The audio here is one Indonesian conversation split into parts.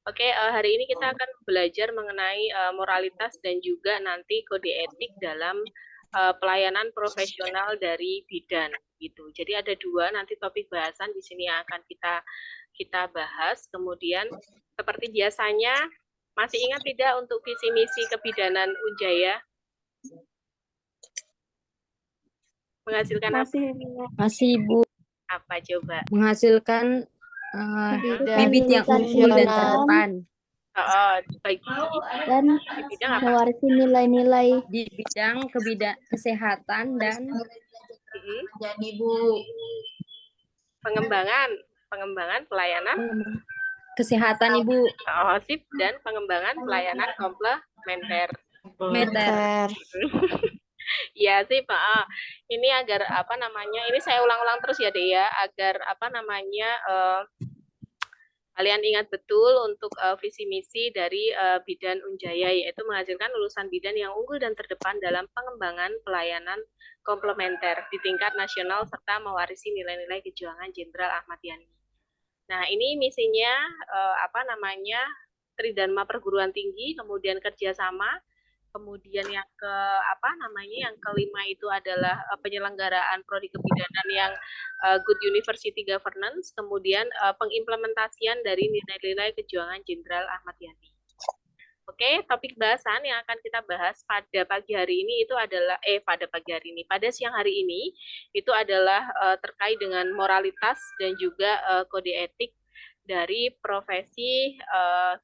Oke, hari ini kita akan belajar mengenai moralitas dan juga nanti kode etik dalam pelayanan profesional dari bidan gitu. Jadi ada dua nanti topik bahasan di sini yang akan kita bahas. Kemudian seperti biasanya masih ingat tidak untuk visi misi kebidanan Unjaya? Menghasilkan apa? Masih Ibu, Apa coba? menghasilkan bibit yang unggul dan terdepan Bagi dan di bidang apa? mewarisi nilai-nilai di bidang kesehatan dan Jadi pengembangan pelayanan kesehatan Ibu. sip, dan pengembangan pelayanan komplementer. Meter. Ya sih Pak. Ini agar apa namanya? Ini saya ulang-ulang terus ya Dea, agar apa namanya kalian ingat betul untuk visi misi dari Bidan Unjaya, yaitu menghasilkan lulusan bidan yang unggul dan terdepan dalam pengembangan pelayanan komplementer di tingkat nasional serta mewarisi nilai-nilai kejuangan Jenderal Ahmad Yani. Nah, ini misinya apa namanya? Tridharma perguruan tinggi, kemudian kerjasama, kemudian yang ke apa namanya? Yang kelima itu adalah penyelenggaraan prodi kebidanan yang good university governance, kemudian pengimplementasian dari nilai-nilai kejuangan Jenderal Ahmad Yani. Oke, topik bahasan yang akan kita bahas pada pagi hari ini itu adalah pada siang hari ini itu adalah terkait dengan moralitas dan juga kode etik dari profesi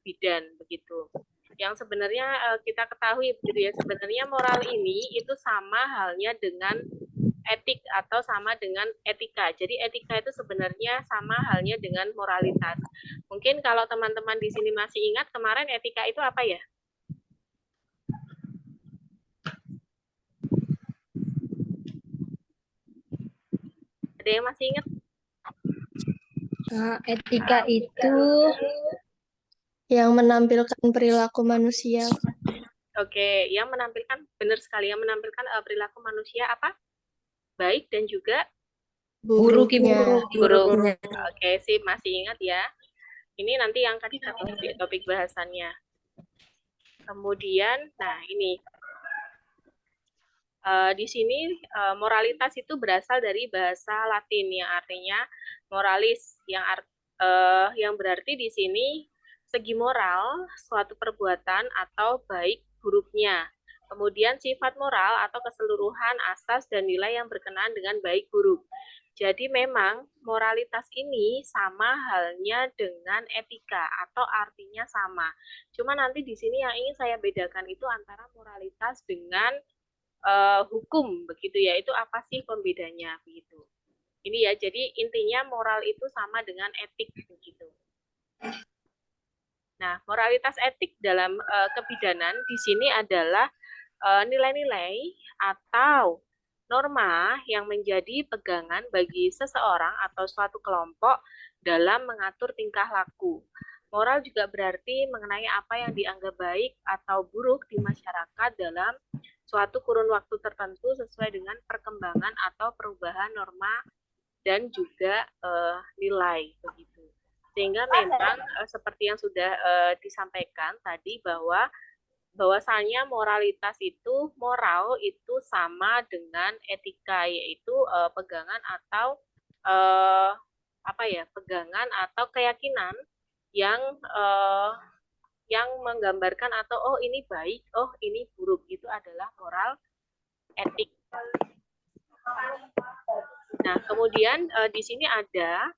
bidan begitu. Yang sebenarnya kita ketahui begitu ya, sebenarnya moral ini itu sama halnya dengan etik atau sama dengan etika. Jadi etika itu sebenarnya sama halnya dengan moralitas. Mungkin kalau teman-teman di sini masih ingat kemarin etika itu apa ya? Ada yang masih ingat? Etika itu yang menampilkan perilaku manusia. Oke, yang menampilkan benar sekali, yang menampilkan perilaku manusia apa? Baik dan juga buruk Ibu. buruk. Oke, sih masih ingat ya. Ini nanti yang akan kita bahas di topik bahasannya. Kemudian, nah ini di sini moralitas itu berasal dari bahasa Latin yang artinya moralis, yang berarti di sini segi moral suatu perbuatan atau baik buruknya. Kemudian sifat moral atau keseluruhan asas dan nilai yang berkenaan dengan baik buruk. Jadi memang moralitas ini sama halnya dengan etika atau artinya sama. Cuma nanti di sini yang ingin saya bedakan itu antara moralitas dengan hukum begitu ya. Itu apa sih pembedanya begitu. Ini ya, jadi intinya moral itu sama dengan etik begitu. Nah, moralitas etik dalam kebidanan di sini adalah nilai-nilai atau norma yang menjadi pegangan bagi seseorang atau suatu kelompok dalam mengatur tingkah laku. Moral juga berarti mengenai apa yang dianggap baik atau buruk di masyarakat dalam suatu kurun waktu tertentu sesuai dengan perkembangan atau perubahan norma dan juga nilai begitu. Sehingga memang seperti yang sudah disampaikan tadi bahwasanya moralitas itu moral itu sama dengan etika, yaitu pegangan atau pegangan atau keyakinan yang menggambarkan atau oh ini baik, oh ini buruk, itu adalah moral etik. Nah, kemudian di sini ada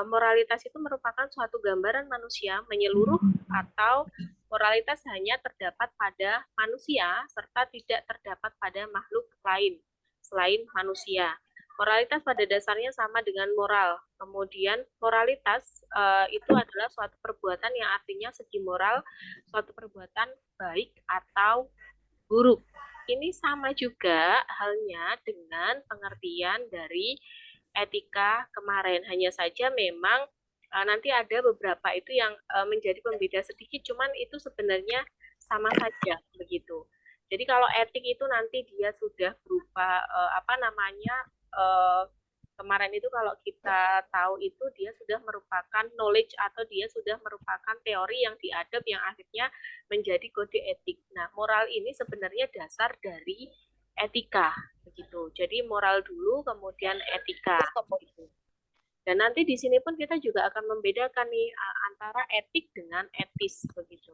moralitas itu merupakan suatu gambaran manusia menyeluruh atau moralitas hanya terdapat pada manusia serta tidak terdapat pada makhluk lain selain manusia. Moralitas pada dasarnya sama dengan moral. Kemudian moralitas itu adalah suatu perbuatan yang artinya segi moral, suatu perbuatan baik atau buruk. Ini sama juga halnya dengan pengertian dari etika kemarin. Hanya saja memang nanti ada beberapa itu yang menjadi pembeda sedikit, cuman itu sebenarnya sama saja begitu. Jadi kalau etik itu nanti dia sudah berupa Kemarin itu kalau kita tahu itu dia sudah merupakan knowledge atau dia sudah merupakan teori yang diadop yang akhirnya menjadi kode etik. Nah, moral ini sebenarnya dasar dari etika begitu. Jadi moral dulu kemudian etika begitu. Dan nanti di sini pun kita juga akan membedakan nih antara etik dengan etis begitu.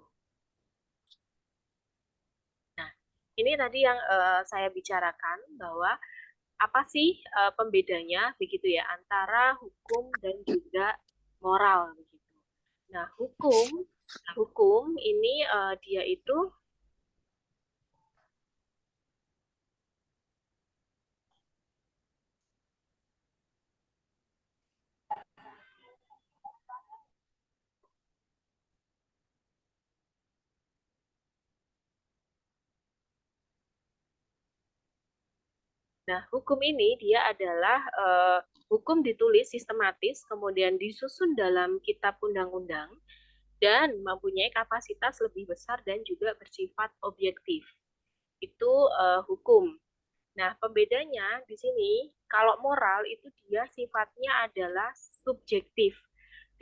Nah, ini tadi yang saya bicarakan bahwa apa sih pembedanya begitu ya antara hukum dan juga moral begitu. Nah, hukum ini dia itu Nah, hukum ini dia adalah hukum ditulis sistematis, kemudian disusun dalam kitab undang-undang, dan mempunyai kapasitas lebih besar dan juga bersifat objektif. Itu hukum. Nah, pembedanya di sini, kalau moral itu dia sifatnya adalah subjektif,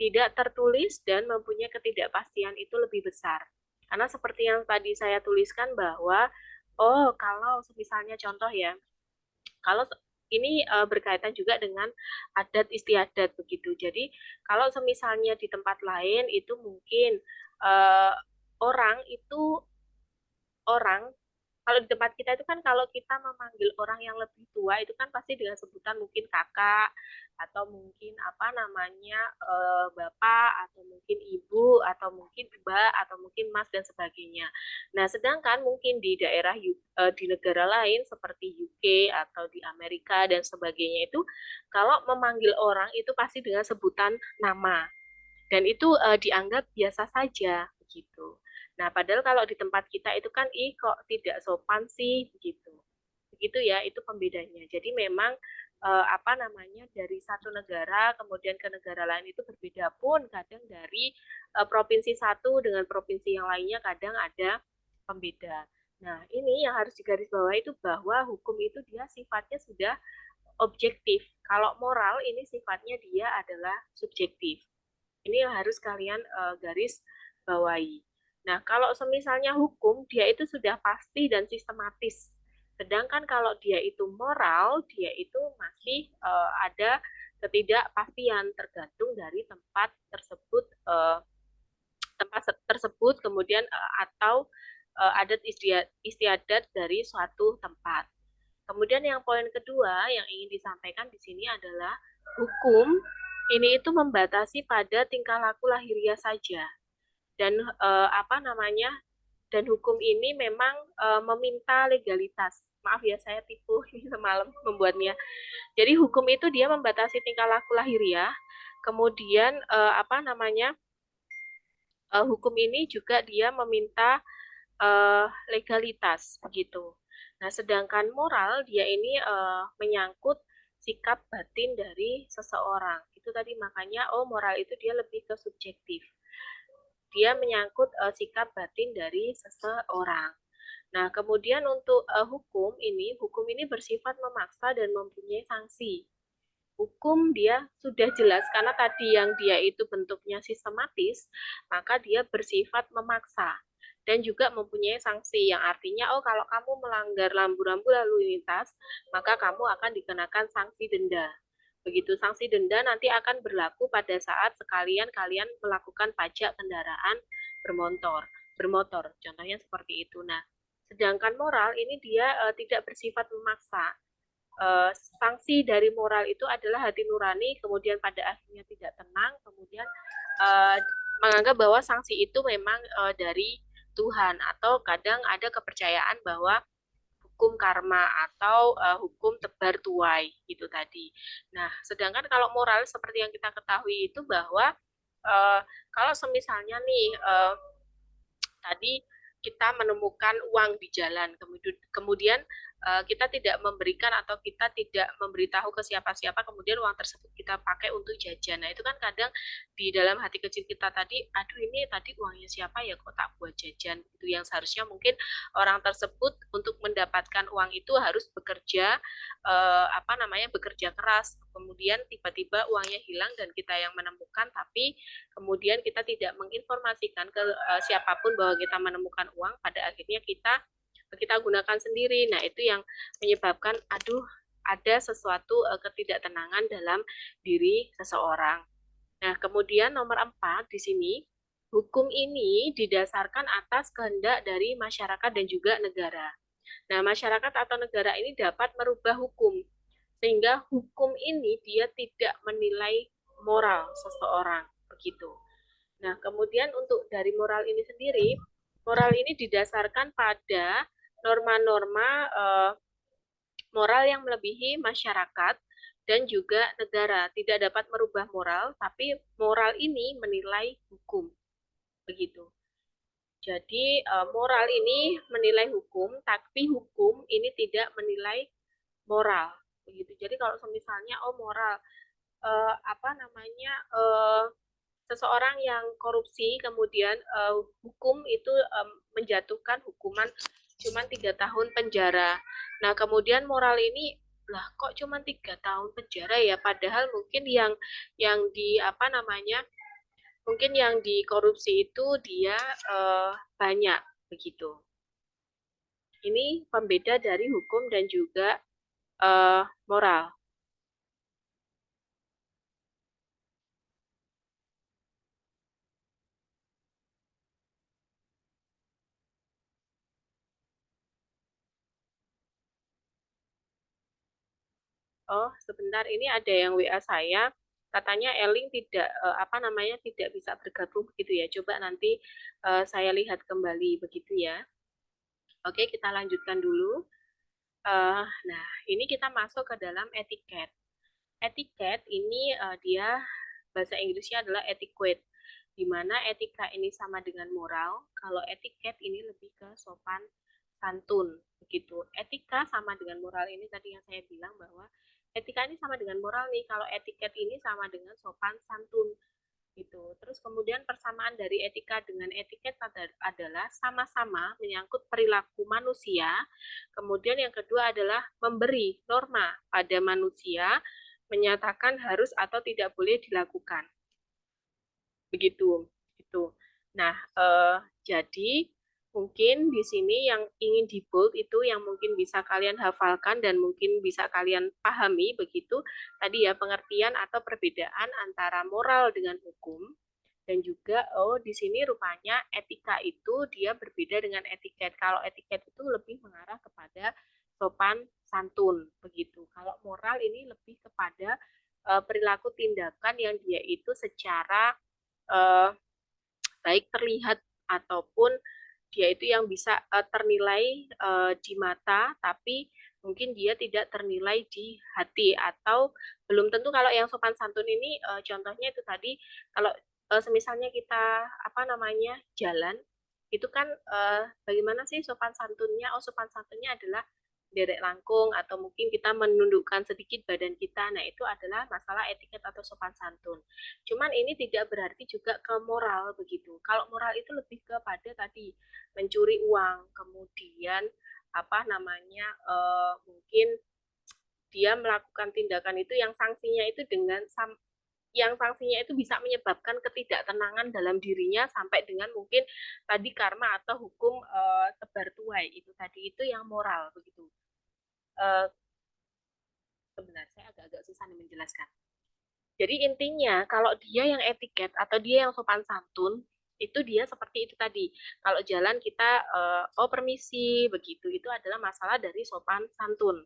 tidak tertulis dan mempunyai ketidakpastian itu lebih besar. Karena seperti yang tadi saya tuliskan bahwa, oh kalau misalnya contoh ya, kalau ini berkaitan juga dengan adat istiadat begitu. Jadi kalau semisalnya di tempat lain itu mungkin uh, orang itu orang kalau di tempat kita itu kan kalau kita memanggil orang yang lebih tua itu kan pasti dengan sebutan mungkin kakak atau mungkin apa namanya bapak atau mungkin ibu atau mungkin mbak atau mungkin mas dan sebagainya. Nah, sedangkan mungkin di daerah di negara lain seperti UK atau di Amerika dan sebagainya itu kalau memanggil orang itu pasti dengan sebutan nama dan itu dianggap biasa saja begitu. Nah, padahal kalau di tempat kita itu kan kok tidak sopan sih begitu. Begitu ya, itu pembedanya. Jadi memang apa namanya dari satu negara kemudian ke negara lain itu berbeda pun kadang dari provinsi satu dengan provinsi yang lainnya kadang ada pembeda. Nah, ini yang harus digarisbawahi itu bahwa hukum itu dia sifatnya sudah objektif. Kalau moral ini sifatnya dia adalah subjektif. Ini yang harus kalian garis bawahi. Nah, kalau semisalnya hukum, dia itu sudah pasti dan sistematis. Sedangkan kalau dia itu moral, dia itu masih ada ketidakpastian tergantung dari tempat tersebut kemudian atau adat istiadat dari suatu tempat. Kemudian yang poin kedua yang ingin disampaikan di sini adalah hukum ini itu membatasi pada tingkah laku lahiriah saja dan apa namanya dan hukum ini memang meminta legalitas. Maaf ya saya tipu ini semalam membuatnya. Jadi hukum itu dia membatasi tingkah laku lahiriah. Kemudian apa namanya hukum ini juga dia meminta legalitas gitu. Nah, sedangkan moral dia ini menyangkut sikap batin dari seseorang. Itu tadi makanya moral itu dia lebih ke subjektif. Dia menyangkut sikap batin dari seseorang. Nah, kemudian untuk hukum ini bersifat memaksa dan mempunyai sanksi. Hukum dia sudah jelas karena tadi yang dia itu bentuknya sistematis, maka dia bersifat memaksa dan juga mempunyai sanksi yang artinya kalau kamu melanggar rambu-rambu lalu lintas, maka kamu akan dikenakan sanksi denda. Begitu sanksi denda nanti akan berlaku pada saat sekalian kalian melakukan pajak kendaraan bermotor. Contohnya seperti itu. Nah, sedangkan moral ini dia tidak bersifat memaksa. Sanksi dari moral itu adalah hati nurani, kemudian pada akhirnya tidak tenang, kemudian menganggap bahwa sanksi itu memang dari Tuhan atau kadang ada kepercayaan bahwa hukum karma atau hukum tebar tuai gitu tadi. Nah, sedangkan kalau moral seperti yang kita ketahui itu bahwa kalau semisalnya nih tadi kita menemukan uang di jalan, kemudian kita tidak memberikan atau kita tidak memberitahu ke siapa-siapa, kemudian uang tersebut kita pakai untuk jajan. Nah, itu kan kadang di dalam hati kecil kita tadi, aduh ini tadi uangnya siapa ya kok tak buat jajan. Itu yang seharusnya mungkin orang tersebut untuk mendapatkan uang itu harus bekerja bekerja keras. Kemudian tiba-tiba uangnya hilang dan kita yang menemukan, tapi kemudian kita tidak menginformasikan ke siapapun bahwa kita menemukan uang, pada akhirnya kita gunakan sendiri. Nah, itu yang menyebabkan ada sesuatu ketidaktenangan dalam diri seseorang. Nah, kemudian nomor 4 di sini, hukum ini didasarkan atas kehendak dari masyarakat dan juga negara. Nah, masyarakat atau negara ini dapat merubah hukum, sehingga hukum ini dia tidak menilai moral seseorang, begitu. Nah, kemudian untuk dari moral ini sendiri, moral ini didasarkan pada norma-norma moral yang melebihi masyarakat dan juga negara. Tidak dapat merubah moral, tapi moral ini menilai hukum. Begitu. Jadi moral ini menilai hukum, tapi hukum ini tidak menilai moral. Begitu. Jadi kalau misalnya moral seseorang yang korupsi, kemudian hukum itu menjatuhkan hukuman cuma 3 tahun penjara. Nah, kemudian moral ini, lah kok cuma 3 tahun penjara ya, padahal mungkin yang di mungkin yang dikorupsi itu dia banyak, begitu. Ini pembeda dari hukum dan juga moral. Oh, sebentar, ini ada yang WA saya. Katanya Eling tidak bisa bergabung begitu ya. Coba nanti saya lihat kembali begitu ya. Oke, kita lanjutkan dulu. Nah, ini kita masuk ke dalam etiket. Etiket ini dia bahasa Inggrisnya adalah etiquette, di mana etika ini sama dengan moral, kalau etiket ini lebih ke sopan santun, begitu. Etika sama dengan moral ini tadi yang saya bilang bahwa etika ini sama dengan moral nih, kalau etiket ini sama dengan sopan santun, gitu. Terus kemudian persamaan dari etika dengan etiket adalah sama-sama menyangkut perilaku manusia. Kemudian yang kedua adalah memberi norma pada manusia, menyatakan harus atau tidak boleh dilakukan. Begitu. Gitu. Nah, jadi mungkin di sini yang ingin di bold itu yang mungkin bisa kalian hafalkan dan mungkin bisa kalian pahami begitu tadi ya, pengertian atau perbedaan antara moral dengan hukum, dan juga di sini rupanya etika itu dia berbeda dengan etiket. Kalau etiket itu lebih mengarah kepada sopan santun begitu. Kalau moral ini lebih kepada perilaku tindakan yang dia itu secara baik terlihat ataupun dia itu yang bisa ternilai di mata, tapi mungkin dia tidak ternilai di hati, atau belum tentu. Kalau yang sopan santun ini contohnya itu tadi, kalau semisalnya kita jalan, itu kan bagaimana sih sopan santunnya? Sopan santunnya adalah derek langkung, atau mungkin kita menundukkan sedikit badan kita. Nah, itu adalah masalah etiket atau sopan santun. Cuman ini tidak berarti juga ke moral begitu. Kalau moral itu lebih kepada tadi mencuri uang, kemudian mungkin dia melakukan tindakan itu yang sanksinya itu bisa menyebabkan ketidaktenangan dalam dirinya, sampai dengan mungkin tadi karma atau hukum tebar tuai itu tadi, itu yang moral begitu. Sebenarnya saya agak-agak susah nih menjelaskan. Jadi intinya kalau dia yang etiket atau dia yang sopan santun, itu dia seperti itu tadi. Kalau jalan kita permisi begitu, itu adalah masalah dari sopan santun.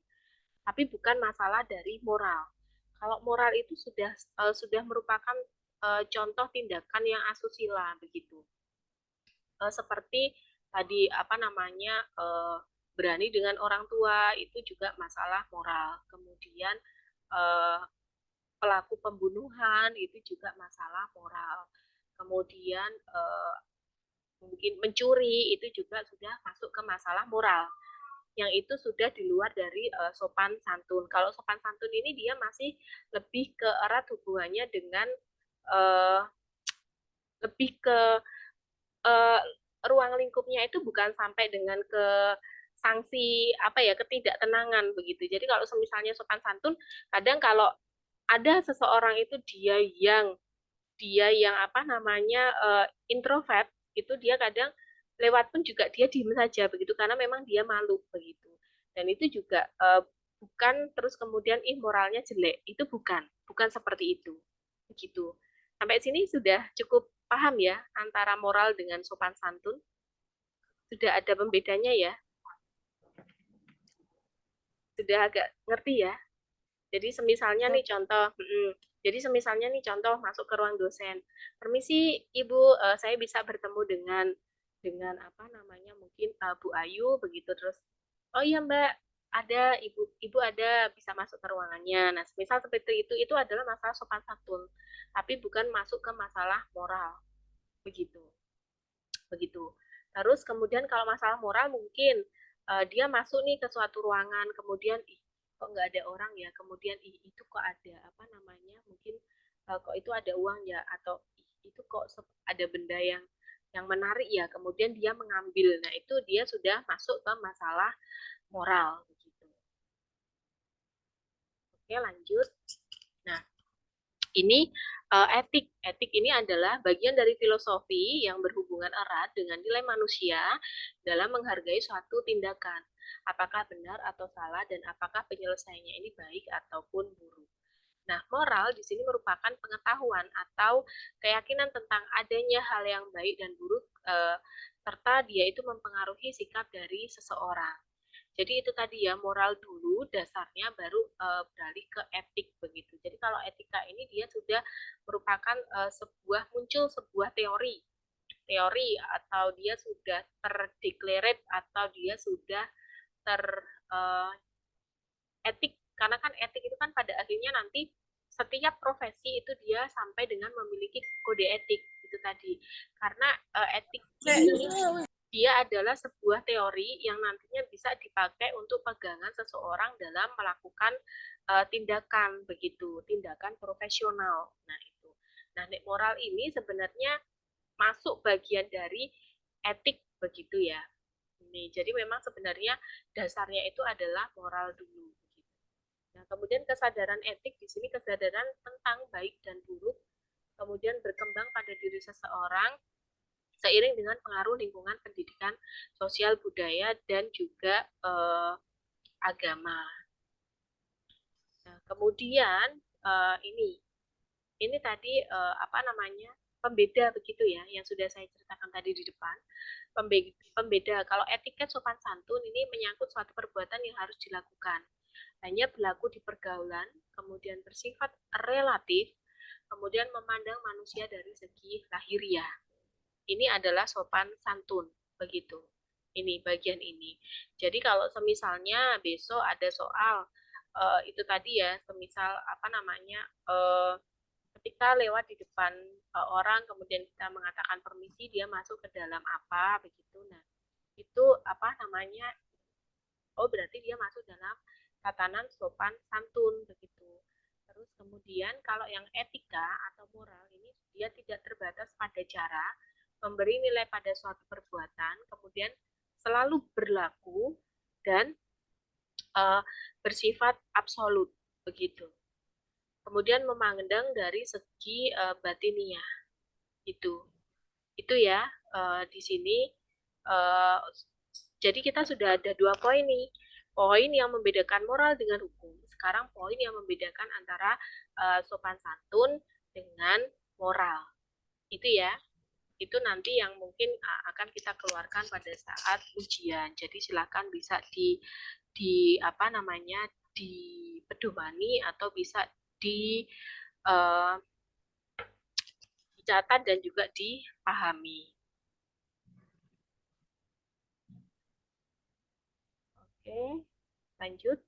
Tapi bukan masalah dari moral. Kalau moral itu sudah merupakan contoh tindakan yang asusila begitu. Seperti tadi berani dengan orang tua, itu juga masalah moral. Kemudian pelaku pembunuhan itu juga masalah moral. Kemudian mungkin mencuri itu juga sudah masuk ke masalah moral. yang itu sudah di luar dari sopan santun. Kalau sopan santun ini dia masih lebih ke erat hubungannya dengan uh, lebih ke uh, ruang lingkupnya itu bukan sampai dengan ke sanksi apa ya, ketidaktenangan begitu. Jadi kalau misalnya sopan santun, kadang kalau ada seseorang itu dia yang apa namanya introvert, itu dia kadang lewat pun juga dia diem saja begitu karena memang dia malu begitu. Dan itu juga bukan terus kemudian moralnya jelek, itu bukan seperti itu begitu. Sampai sini sudah cukup paham ya antara moral dengan sopan santun, sudah ada pembedanya ya, sudah agak ngerti ya. Jadi semisalnya nih contoh, masuk ke ruang dosen. Permisi Ibu, saya bisa bertemu dengan apa namanya mungkin Bu Ayu begitu, terus oh iya Mbak, ada Ibu ada bisa masuk ke ruangannya. Nah, misal seperti itu adalah masalah sopan santun, tapi bukan masuk ke masalah moral begitu. Begitu. Terus kemudian kalau masalah moral mungkin dia masuk nih ke suatu ruangan, kemudian kok nggak ada orang ya, kemudian itu kok ada apa namanya mungkin kok itu ada uang ya, atau itu kok ada benda yang menarik ya, kemudian dia mengambil. Nah itu dia sudah masuk ke masalah moral begitu. Oke lanjut. Nah ini etik. Etik ini adalah bagian dari filosofi yang berhubungan erat dengan nilai manusia dalam menghargai suatu tindakan. Apakah benar atau salah dan apakah penyelesaiannya ini baik ataupun buruk. Nah, moral di sini merupakan pengetahuan atau keyakinan tentang adanya hal yang baik dan buruk serta dia itu mempengaruhi sikap dari seseorang. Jadi itu tadi ya, moral dulu dasarnya baru beralih ke etik begitu. Jadi kalau etika ini dia sudah merupakan muncul sebuah teori atau dia sudah terdeklarate atau dia sudah ter etik, karena kan etik itu kan pada akhirnya nanti setiap profesi itu dia sampai dengan memiliki kode etik itu tadi. Karena etik ini dia adalah sebuah teori yang nantinya bisa dipakai untuk pegangan seseorang dalam melakukan tindakan begitu, tindakan profesional. Nah itu. Nah, moral ini sebenarnya masuk bagian dari etik begitu ya. Ini jadi memang sebenarnya dasarnya itu adalah moral dulu. Nah, kemudian kesadaran etik di sini kesadaran tentang baik dan buruk, kemudian berkembang pada diri seseorang seiring dengan pengaruh lingkungan pendidikan, sosial budaya dan juga agama. Nah, kemudian ini tadi apa namanya pembeda begitu ya yang sudah saya ceritakan tadi di depan. Pembeda kalau etiket sopan santun ini menyangkut suatu perbuatan yang harus dilakukan. Hanya berlaku di pergaulan, kemudian bersifat relatif, kemudian memandang manusia dari segi lahiriah. Ini adalah sopan santun, begitu. Ini bagian ini. Jadi kalau semisalnya besok ada soal itu tadi ya, semisal apa namanya ketika lewat di depan orang kemudian kita mengatakan permisi, dia masuk ke dalam apa begitu. Nah, itu apa namanya? Oh, berarti dia masuk dalam tatanan sopan santun begitu. Terus kemudian kalau yang etika atau moral ini dia tidak terbatas pada cara memberi nilai pada suatu perbuatan, kemudian selalu berlaku dan bersifat absolut begitu. Kemudian memandang dari segi batiniah itu ya di sini jadi kita sudah ada 2 poin nih, poin yang membedakan moral dengan hukum. Sekarang poin yang membedakan antara sopan santun dengan moral itu ya, itu nanti yang mungkin akan kita keluarkan pada saat ujian. Jadi silakan bisa di apa namanya dipedomani atau bisa dicatat dan juga dipahami. Oke, lanjut.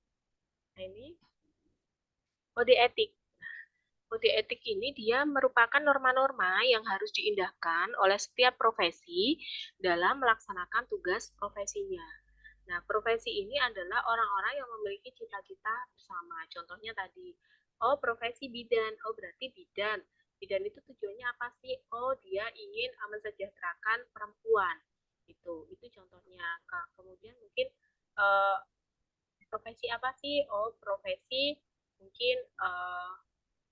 Nah, ini kode etik. Kode etik ini dia merupakan norma-norma yang harus diindahkan oleh setiap profesi dalam melaksanakan tugas profesinya. Nah, profesi ini adalah orang-orang yang memiliki cita-cita bersama. Contohnya tadi, oh profesi bidan, oh berarti bidan. Bidan itu tujuannya apa sih? Oh dia ingin mensejahterakan perempuan. Itu contohnya. Kemudian mungkin uh, profesi apa sih? Oh profesi mungkin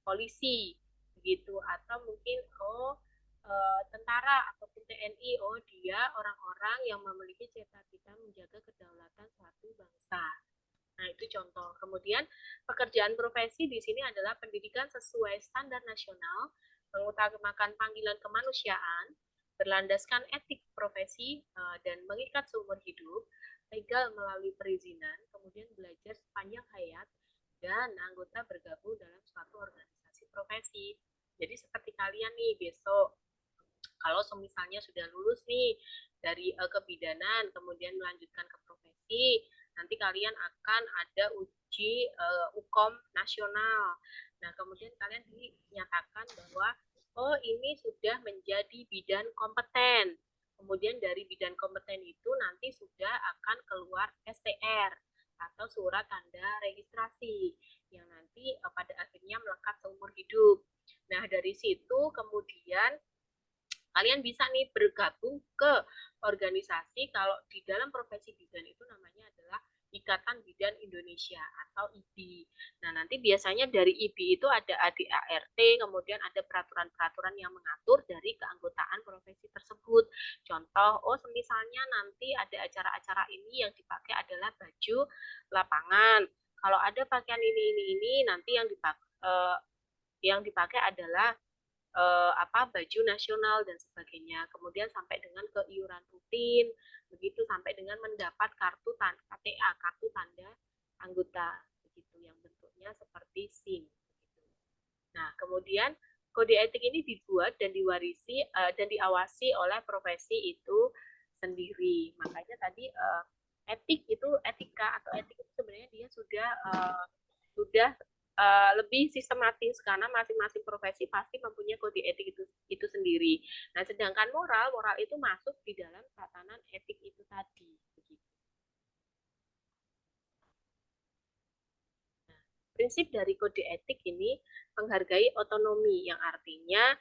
polisi begitu, atau mungkin tentara ataupun TNI, oh dia orang-orang yang memiliki cita-cita menjaga kedaulatan suatu bangsa. Nah, itu contoh. Kemudian pekerjaan profesi di sini adalah pendidikan sesuai standar nasional, mengutamakan panggilan kemanusiaan, berlandaskan etik profesi dan mengikat seumur hidup, legal melalui perizinan, kemudian belajar sepanjang hayat, dan anggota bergabung dalam suatu organisasi profesi. Jadi seperti kalian nih besok, kalau misalnya sudah lulus nih dari kebidanan, kemudian melanjutkan ke profesi, nanti kalian akan ada uji UKOM nasional. Nah, kemudian kalian dinyatakan bahwa oh ini sudah menjadi bidan kompeten. Kemudian dari bidan kompeten itu nanti sudah akan keluar STR atau surat tanda registrasi yang nanti pada akhirnya melekat seumur hidup. Nah, dari situ kemudian kalian bisa nih bergabung ke organisasi. Kalau di dalam profesi bidan itu namanya adalah Ikatan Bidan Indonesia atau IBI. Nah, nanti biasanya dari IBI itu ada ADART, kemudian ada peraturan-peraturan yang mengatur dari keanggotaan profesi tersebut. Contoh, oh misalnya nanti ada acara-acara ini yang dipakai adalah baju lapangan. Kalau ada pakaian ini nanti yang dipakai adalah baju nasional dan sebagainya. Kemudian sampai dengan ke iuran rutin, begitu sampai dengan mendapat kartu KTA, kartu tanda anggota, begitu yang bentuknya seperti SIM. Nah, kemudian kode etik ini dibuat dan diwarisi dan diawasi oleh profesi itu sendiri. Makanya tadi etika atau etik itu sebenarnya dia sudah lebih sistematis karena masing-masing profesi pasti mempunyai kode etik itu sendiri. Nah, sedangkan moral itu masuk di dalam tatanan etik itu tadi. Begitu. Nah, prinsip dari kode etik ini menghargai otonomi, yang artinya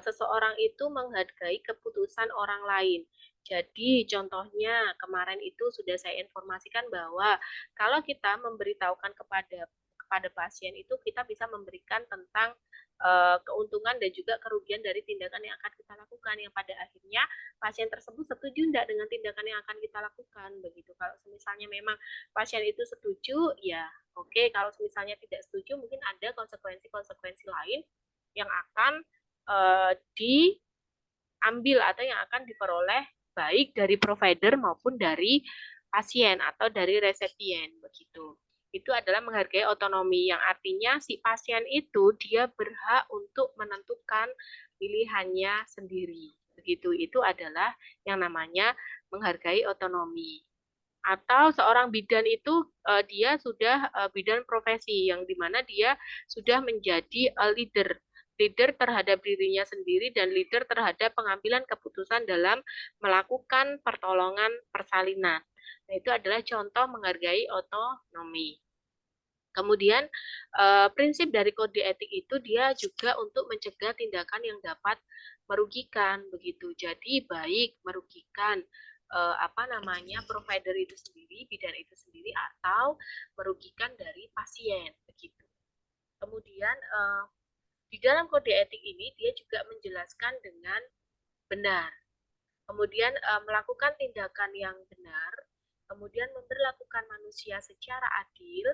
seseorang itu menghargai keputusan orang lain. Jadi contohnya kemarin itu sudah saya informasikan bahwa kalau kita memberitahukan kepada pasien itu kita bisa memberikan tentang keuntungan dan juga kerugian dari tindakan yang akan kita lakukan, yang pada akhirnya pasien tersebut setuju tidak dengan tindakan yang akan kita lakukan begitu. Kalau misalnya memang pasien itu setuju, ya oke. Kalau misalnya tidak setuju, mungkin ada konsekuensi-konsekuensi lain yang akan diambil atau yang akan diperoleh baik dari provider maupun dari pasien atau dari resepien begitu. Itu adalah menghargai otonomi, yang artinya si pasien itu dia berhak untuk menentukan pilihannya sendiri. Begitu, itu adalah yang namanya menghargai otonomi. Atau seorang bidan itu dia sudah bidan profesi, yang dimana dia sudah menjadi leader terhadap dirinya sendiri dan leader terhadap pengambilan keputusan dalam melakukan pertolongan persalinan. Nah, itu adalah contoh menghargai otonomi. Kemudian prinsip dari kode etik itu dia juga untuk mencegah tindakan yang dapat merugikan begitu. Jadi baik merugikan provider itu sendiri, bidan itu sendiri, atau merugikan dari pasien begitu. Kemudian di dalam kode etik ini dia juga menjelaskan dengan benar. Kemudian melakukan tindakan yang benar, kemudian memperlakukan manusia secara adil,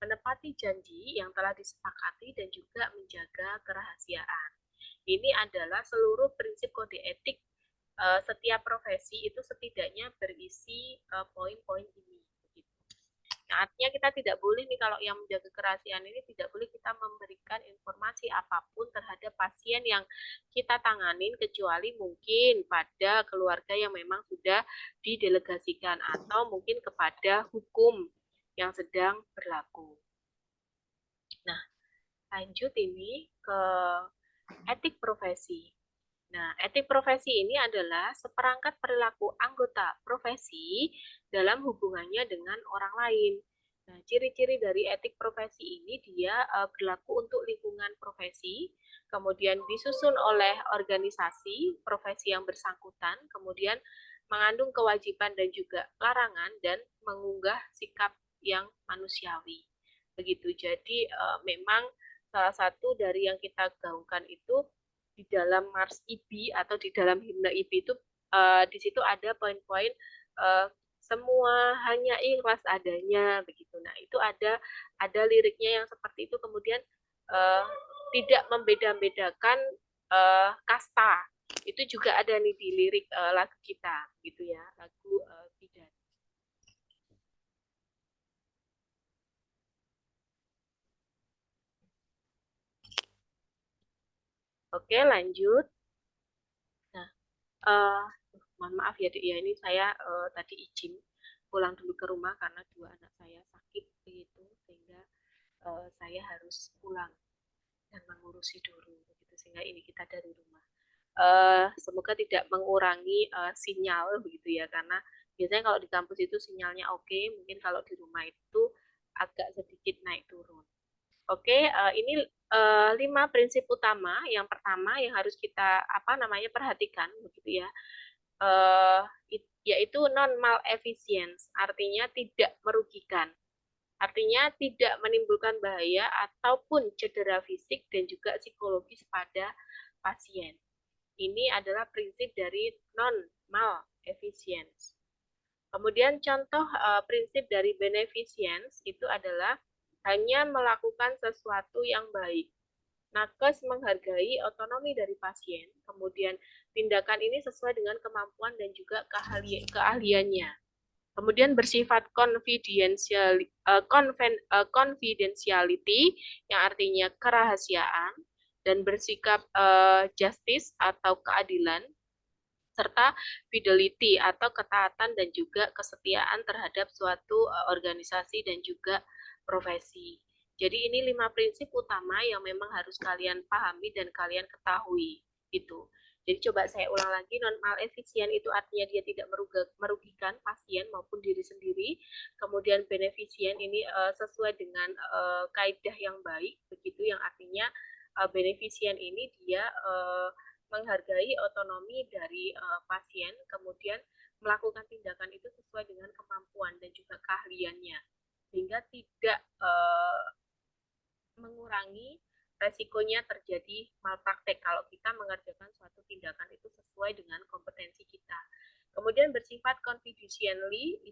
menepati janji yang telah disepakati, dan juga menjaga kerahasiaan. Ini adalah seluruh prinsip kode etik setiap profesi itu setidaknya berisi poin-poin ini. Nah, artinya kita tidak boleh nih, kalau yang menjaga kerahasiaan ini tidak boleh kita memberikan informasi apapun terhadap pasien yang kita tanganin, kecuali mungkin pada keluarga yang memang sudah didelegasikan atau mungkin kepada hukum yang sedang berlaku. Nah, lanjut ini ke etik profesi. Nah, etik profesi ini adalah seperangkat perilaku anggota profesi dalam hubungannya dengan orang lain. Nah, ciri-ciri dari etik profesi ini dia berlaku untuk lingkungan profesi, kemudian disusun oleh organisasi profesi yang bersangkutan, kemudian mengandung kewajiban dan juga larangan dan mengunggah sikap yang manusiawi. Begitu. Jadi memang salah satu dari yang kita gaungkan itu di dalam Mars IB atau di dalam himne IB itu di situ ada poin-poin semua hanya ikhlas adanya begitu. Nah, itu ada liriknya yang seperti itu, kemudian uh, tidak membeda-bedakan kasta. Itu juga ada nih di lirik lagu kita gitu ya, lagu bidan. Oke, lanjut. Nah, uh, mohon maaf ya Dek ya, ini saya tadi izin pulang dulu ke rumah karena dua anak saya sakit begitu, sehingga saya harus pulang dan mengurusi dulu begitu, sehingga ini kita dari rumah. Semoga tidak mengurangi sinyal begitu ya, karena biasanya kalau di kampus itu sinyalnya oke, mungkin kalau di rumah itu agak sedikit naik turun. Oke, ini 5 prinsip utama. Yang pertama yang harus kita perhatikan begitu ya, uh, yaitu non malefisiens, artinya tidak merugikan, artinya tidak menimbulkan bahaya ataupun cedera fisik dan juga psikologis pada pasien. Ini adalah prinsip dari non malefisiens. Kemudian contoh prinsip dari beneficence itu adalah hanya melakukan sesuatu yang baik. Nakes menghargai otonomi dari pasien, kemudian tindakan ini sesuai dengan kemampuan dan juga keahliannya. Kemudian bersifat confidentiality, yang artinya kerahasiaan, dan bersikap justice atau keadilan, serta fidelity atau ketaatan dan juga kesetiaan terhadap suatu organisasi dan juga profesi. Jadi ini 5 prinsip utama yang memang harus kalian pahami dan kalian ketahui itu. Jadi coba saya ulang lagi, non malefisien itu artinya dia tidak merugikan pasien maupun diri sendiri. Kemudian beneficien ini sesuai dengan kaidah yang baik begitu, yang artinya beneficien ini dia menghargai otonomi dari pasien, kemudian melakukan tindakan itu sesuai dengan kemampuan dan juga keahliannya, sehingga tidak mengurangi resikonya terjadi malpraktek kalau kita mengerjakan suatu tindakan itu sesuai dengan kompetensi kita. Kemudian bersifat confidentiality,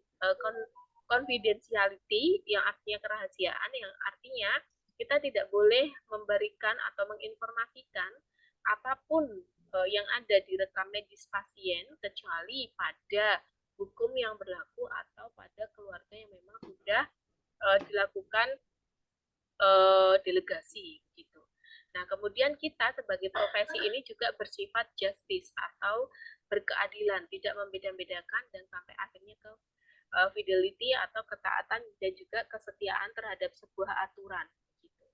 yang artinya kerahasiaan, yang artinya kita tidak boleh memberikan atau menginformasikan apapun yang ada di rekam medis pasien kecuali pada hukum yang berlaku atau pada keluarga yang memang sudah dilakukan delegasi gitu. Nah, kemudian kita sebagai profesi ini juga bersifat justice atau berkeadilan, tidak membeda-bedakan dan sampai akhirnya ke fidelity atau ketaatan dan juga kesetiaan terhadap sebuah aturan gitu.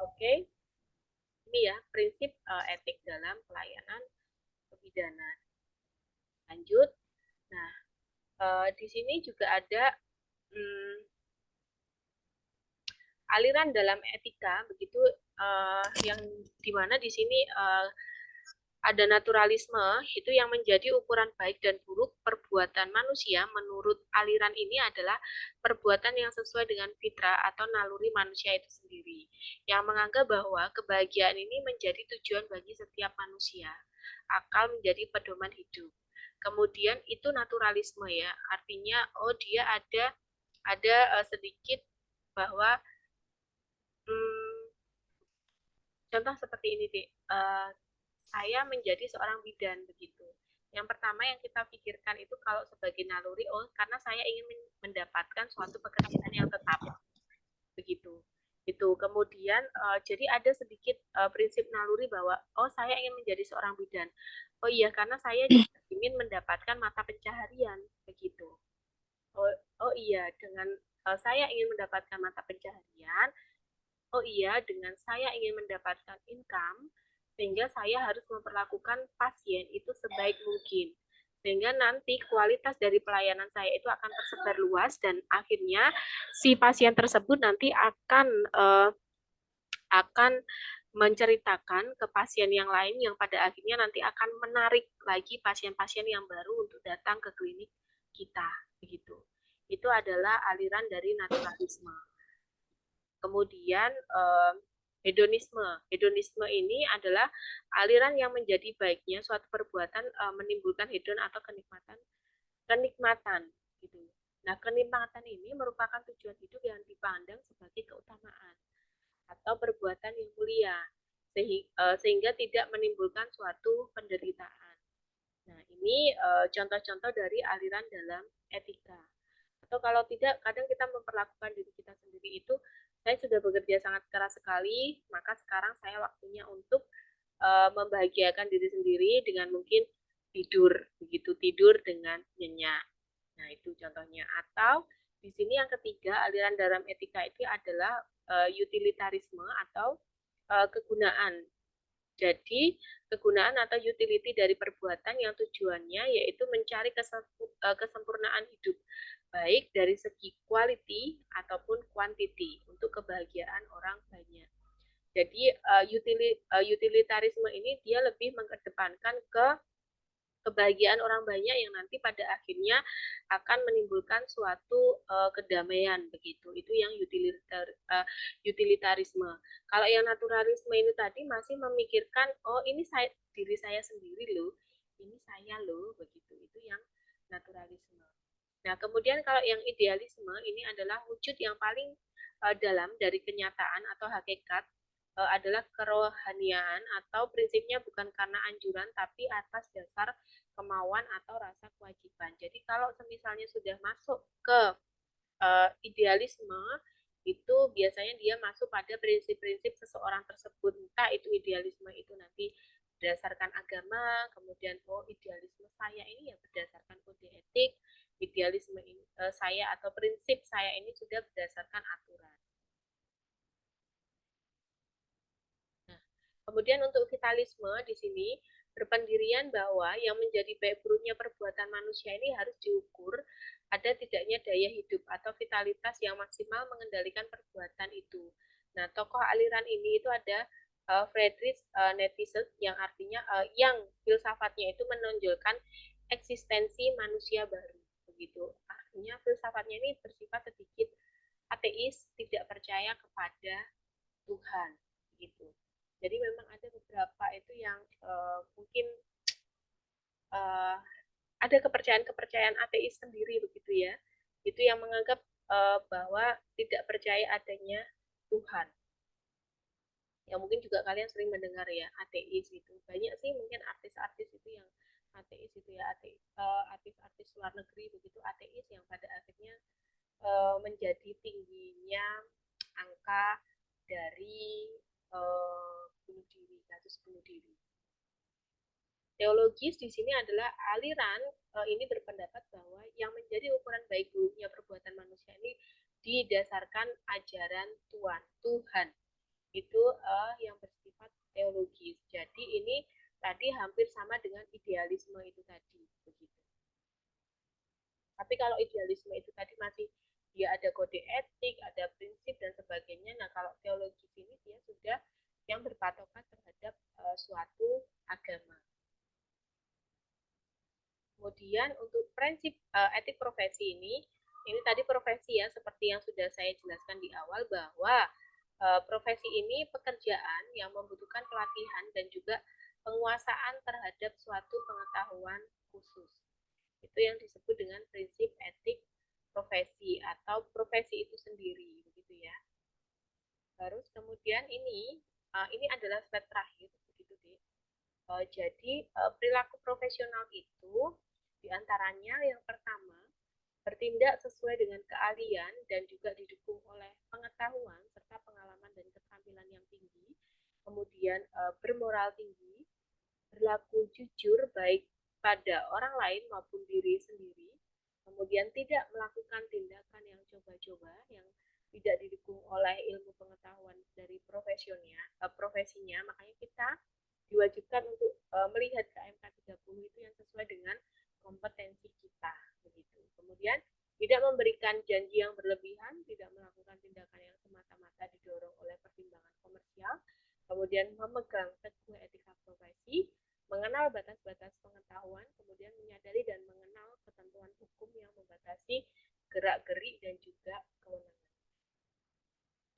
Oke. Ini ya prinsip etik dalam pelayanan kebidanan. Lanjut. Nah, di sini juga ada aliran dalam etika begitu, yang dimana di sini ada naturalisme itu yang menjadi ukuran baik dan buruk perbuatan manusia. Menurut aliran ini adalah perbuatan yang sesuai dengan fitrah atau naluri manusia itu sendiri, yang menganggap bahwa kebahagiaan ini menjadi tujuan bagi setiap manusia, akal menjadi pedoman hidup. Kemudian itu naturalisme ya, artinya dia ada sedikit bahwa contoh seperti ini deh, saya menjadi seorang bidan begitu. Yang pertama yang kita pikirkan itu kalau sebagai naluri, karena saya ingin mendapatkan suatu pekerjaan yang tetap begitu. Itu kemudian jadi ada sedikit prinsip naluri bahwa saya ingin menjadi seorang bidan. Oh iya, karena saya juga ingin mendapatkan mata pencaharian begitu. Oh iya, dengan saya ingin mendapatkan mata pencaharian, oh iya, dengan saya ingin mendapatkan income, sehingga saya harus memperlakukan pasien itu sebaik mungkin, sehingga nanti kualitas dari pelayanan saya itu akan tersebar luas dan akhirnya si pasien tersebut nanti akan menceritakan ke pasien yang lain yang pada akhirnya nanti akan menarik lagi pasien-pasien yang baru untuk datang ke klinik kita begitu. Itu adalah aliran dari naturalisme. Kemudian hedonisme. Hedonisme ini adalah aliran yang menjadi baiknya suatu perbuatan menimbulkan hedon atau kenikmatan gitu. Nah, kenikmatan ini merupakan tujuan hidup yang dipandang sebagai keutamaan atau perbuatan yang mulia sehingga tidak menimbulkan suatu penderitaan. Nah, ini contoh-contoh dari aliran dalam etika. Atau kalau tidak, kadang kita memperlakukan diri kita sendiri itu, saya sudah bekerja sangat keras sekali, maka sekarang saya waktunya untuk membahagiakan diri sendiri dengan mungkin tidur, begitu tidur dengan nyenyak. Nah, itu contohnya. Atau di sini yang ketiga, aliran dalam etika itu adalah utilitarisme atau kegunaan. Jadi, kegunaan atau utility dari perbuatan yang tujuannya yaitu mencari kesempurnaan hidup, baik dari segi quality ataupun quantity untuk kebahagiaan orang banyak. Jadi, utilitarisme ini dia lebih mengedepankan kebahagiaan orang banyak yang nanti pada akhirnya akan menimbulkan suatu kedamaian begitu. Itu yang utilitarisme. Kalau yang naturalisme ini tadi masih memikirkan oh ini diri saya sendiri loh, ini saya loh begitu. Itu yang naturalisme. Nah, kemudian kalau yang idealisme ini adalah wujud yang paling dalam dari kenyataan atau hakikat adalah kerohanian atau prinsipnya bukan karena anjuran tapi atas dasar kemauan atau rasa kewajiban. Jadi kalau misalnya sudah masuk ke idealisme itu biasanya dia masuk pada prinsip-prinsip seseorang tersebut, entah itu idealisme itu nanti berdasarkan agama, kemudian oh idealisme saya ini ya berdasarkan kode etik, idealisme ini, saya atau prinsip saya ini sudah berdasarkan aturan. Nah, kemudian untuk vitalisme di sini berpendirian bahwa yang menjadi baik buruknya perbuatan manusia ini harus diukur ada tidaknya daya hidup atau vitalitas yang maksimal mengendalikan perbuatan itu. Nah, tokoh aliran ini itu ada Friedrich Nietzsche yang artinya yang filsafatnya itu menonjolkan eksistensi manusia baru. Begitu. Artinya filsafatnya ini bersifat sedikit ateis, tidak percaya kepada Tuhan. Gitu. Jadi memang ada beberapa itu yang mungkin uh, ada kepercayaan-kepercayaan ateis sendiri begitu ya. Itu yang menganggap bahwa tidak percaya adanya Tuhan. Yang mungkin juga kalian sering mendengar ya ateis itu. Banyak sih mungkin artis-artis itu yang ateis itu ya artis-artis luar negeri begitu ateis yang pada akhirnya menjadi tingginya angka dari kasus bunuh diri. Teologis di sini adalah aliran ini berpendapat bahwa yang menjadi ukuran baik buruknya perbuatan manusia ini didasarkan ajaran Tuhan. Itu yang bersifat teologis. Jadi ini tadi hampir sama dengan idealisme itu tadi, begitu. Tapi kalau idealisme itu tadi masih dia ada kode etik, ada prinsip dan sebagainya. Nah, kalau teologis ini dia sudah yang berpatokan terhadap suatu agama. Kemudian untuk prinsip etik profesi ini tadi profesi ya seperti yang sudah saya jelaskan di awal bahwa profesi ini pekerjaan yang membutuhkan pelatihan dan juga penguasaan terhadap suatu pengetahuan khusus. Itu yang disebut dengan prinsip etik profesi atau profesi itu sendiri begitu ya. Terus kemudian ini adalah slide terakhir begitu deh. Jadi perilaku profesional itu diantaranya yang pertama bertindak sesuai dengan keahlian dan juga didukung oleh pengetahuan serta pengalaman dan keterampilan yang tinggi, kemudian bermoral tinggi, berlaku jujur baik pada orang lain maupun diri sendiri, kemudian tidak melakukan tindakan yang coba-coba yang tidak didukung oleh ilmu pengetahuan dari profesinya, makanya kita diwajibkan untuk melihat KMK 30 itu yang sesuai dengan kompetensi kita begitu. Kemudian tidak memberikan janji yang berlebihan, tidak melakukan tindakan yang semata-mata didorong oleh pertimbangan komersial, kemudian memegang teguh etika profesi, mengenal batas-batas pengetahuan, kemudian menyadari dan mengenal ketentuan hukum yang membatasi gerak-gerik dan juga kewenangan.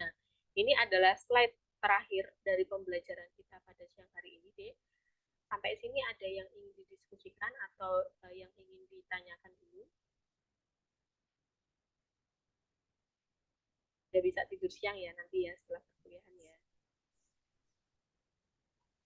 Nah, ini adalah slide terakhir dari pembelajaran kita pada siang hari ini, deh. Sampai sini ada yang ingin didiskusikan atau yang ingin ditanyakan dulu? Udah bisa tidur siang ya nanti ya setelah